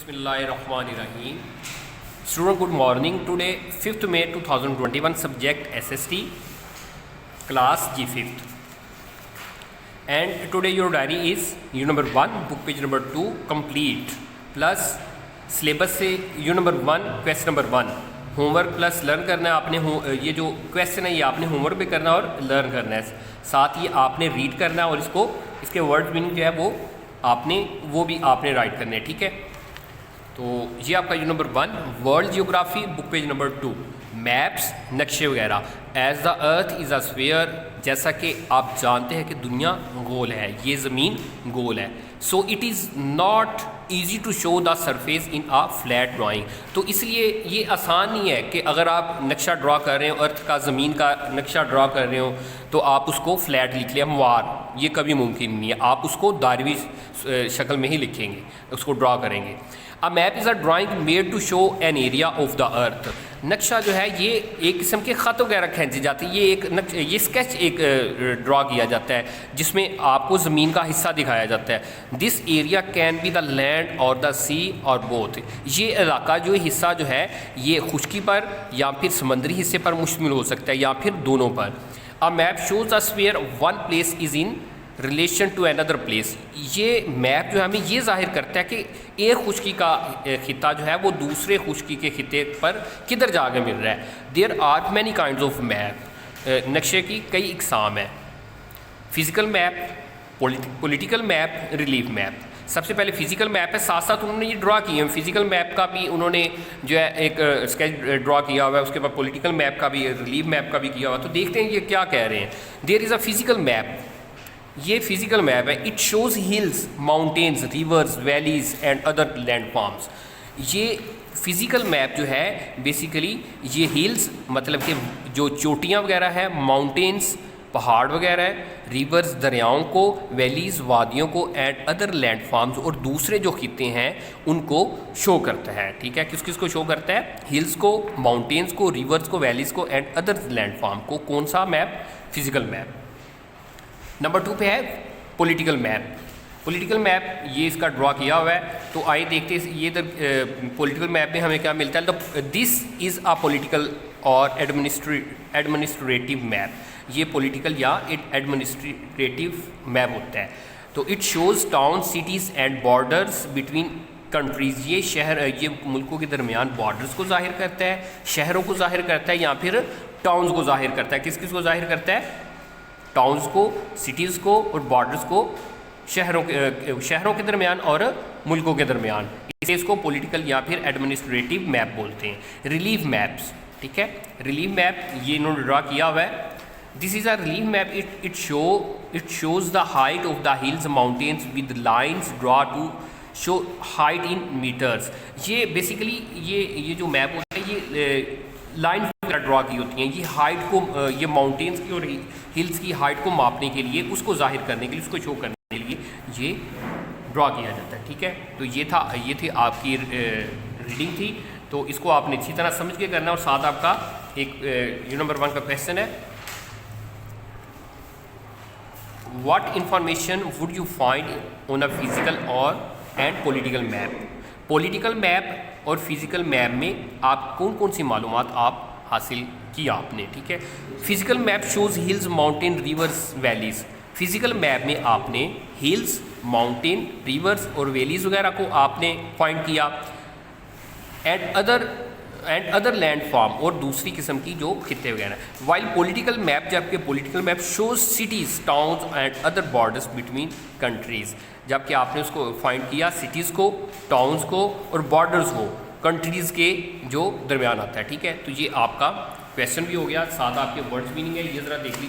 बिस्मिल्लाहिर्रहमानिर्रहीम। Student, good morning. Today 5th May 2021, subject SST, class G5, and today your diary is unit number 1, book page number 2 complete, plus syllabus से unit number 1 question number 1 homework plus learn करना है आपने। ये जो question है ये आपने homework भी करना है और लर्न करना है, साथ ही आपने रीड करना है और इसके वर्ड मीनिंग जो है वो भी आपने राइट करने हैं। ठीक है, तो ये आपका unit number 1 world geography, book page number 2 maps, नक्शे वगैरह। As the earth is a sphere, जैसा कि आप जानते हैं कि दुनिया गोल है, ये ज़मीन गोल है। So it is not easy to show the surface in a flat drawing. तो इसलिए ये आसान नहीं है कि अगर आप नक्शा ड्रा कर रहे हो, अर्थ का, ज़मीन का नक्शा ड्रा कर रहे हो, तो आप उसको फ्लैट लिख लें, हमवार, ये कभी मुमकिन नहीं है। आप उसको दायरवी शक्ल में ही लिखेंगे, उसको ड्रा करेंगे। A map is a drawing made to show an area of the earth. नक्शा जो है ये एक किस्म के ख़त वगैरह खींची जाती है, ये स्केच एक ड्रा किया जाता है जिसमें आपको ज़मीन का हिस्सा दिखाया जाता है। This area can be the land और द सी और बोथ। ये इलाका जो हिस्सा जो है ये खुश्की पर या फिर समंदरी हिस्से पर मुश्तमिल हो सकता है या फिर दोनों पर। A map shows a sphere one place is in relation to another place. ये मैप जो है हमें ये जाहिर करता है कि एक खुश्की का खिता जो है वो दूसरे खुश्की के खिते पर किधर जाके मिल रहा है। There are many kinds of map. नक्शे की कई इकसाम है। Physical map, political map, relief map. सबसे पहले फिज़िकल मैप है, साथ साथ उन्होंने ये ड्रा किए हैं। फिज़िकल मैप का भी उन्होंने जो है एक स्केच ड्रा किया हुआ है, उसके बाद पॉलिटिकल मैप का भी, रिलीफ मैप का भी किया हुआ है। तो देखते हैं ये क्या कह रहे हैं। There is a physical map, ये फिज़िकल मैप है। It shows hills, mountains, rivers, valleys and other landforms. ये फिज़िकल मैप जो है बेसिकली ये हिल्स मतलब कि जो चोटियाँ वगैरह है, माउंटेन्स पहाड़ वगैरह है, रिवर्स दरियाओं को, वैलीज़ वादियों को, एंड अदर लैंडफॉर्म्स और दूसरे जो खिते हैं उनको शो करता है। ठीक है, किस किस को शो करता है? हिल्स को, माउंटेन्स को, रिवर्स को, वैलीज़ को एंड अदर लैंडफॉर्म को। कौन सा मैप? Physical map. नंबर 2 पे है पॉलिटिकल मैप। पॉलिटिकल मैप ये इसका ड्रा किया हुआ है, तो आइए देखते हैं ये पॉलिटिकल मैप में हमें क्या मिलता है। तो दिस इज़ अ पॉलिटिकल और एडमिनिस्ट्रेटिव मैप। ये पॉलिटिकल या एडमिनिस्ट्रेटिव मैप होता है। तो it shows town, cities and borders between countries. ये शहर, ये मुल्कों के दरमियान बॉर्डर्स को जाहिर करता है, शहरों को जाहिर करता है या फिर टाउन्स को जाहिर करता है। किस किस को जाहिर करता है? टाउन्स को, सिटीज़ को और बॉर्डर्स को, शहरों के दरमियान और मुल्कों के दरमियान। इसको पॉलिटिकल या फिर एडमिनिस्ट्रेटिव मैप बोलते हैं। रिलीफ मैप्स, ठीक है, रिलीफ मैप ये इन्होंने ड्रा किया हुआ है। This is a relief map. It shows the height of the hills, mountains with lines draw to show height in meters. ये बेसिकली ये जो मैप होता है ये लाइन ड्रा की होती हैं। ये हाइट को, ये माउंटेन्स की और हिल्स की हाइट को मापने के लिए, उसको जाहिर करने के लिए, उसको शो करने के लिए ये ड्रा किया जाता है। ठीक है, तो ये थी आपकी रीडिंग थी। तो इसको आपने अच्छी तरह समझ के करना है। और साथ आपका एक यूनिट नंबर 1 का क्वेश्चन है, what information would you find on a physical और and political map. Political map और फिज़िकल मैप में आप कौन कौन सी मालूमात आप हासिल किया आपने। ठीक है, physical map shows hills, mountain, reverse, valleys. Physical map में आपने हिल्स, माउंटेन, रिवर्स और वैलीज़ वगैरह को आपने फाइंड किया। एंड अदर लैंडफॉर्म और दूसरी किस्म की जो खिते वगैरह। वाइल पॉलिटिकल मैप, जबकि political map shows cities, towns and other borders between countries. जबकि आपने उसको फाइंड किया सिटीज़ को, टाउन्स को और बॉर्डर्स को कंट्रीज़ के जो दरमियान आता है। ठीक है, तो ये आपका क्वेश्चन भी हो गया, साथ आपके वर्ड्स मीनिंग है, ये ज़रा देख लीजिए।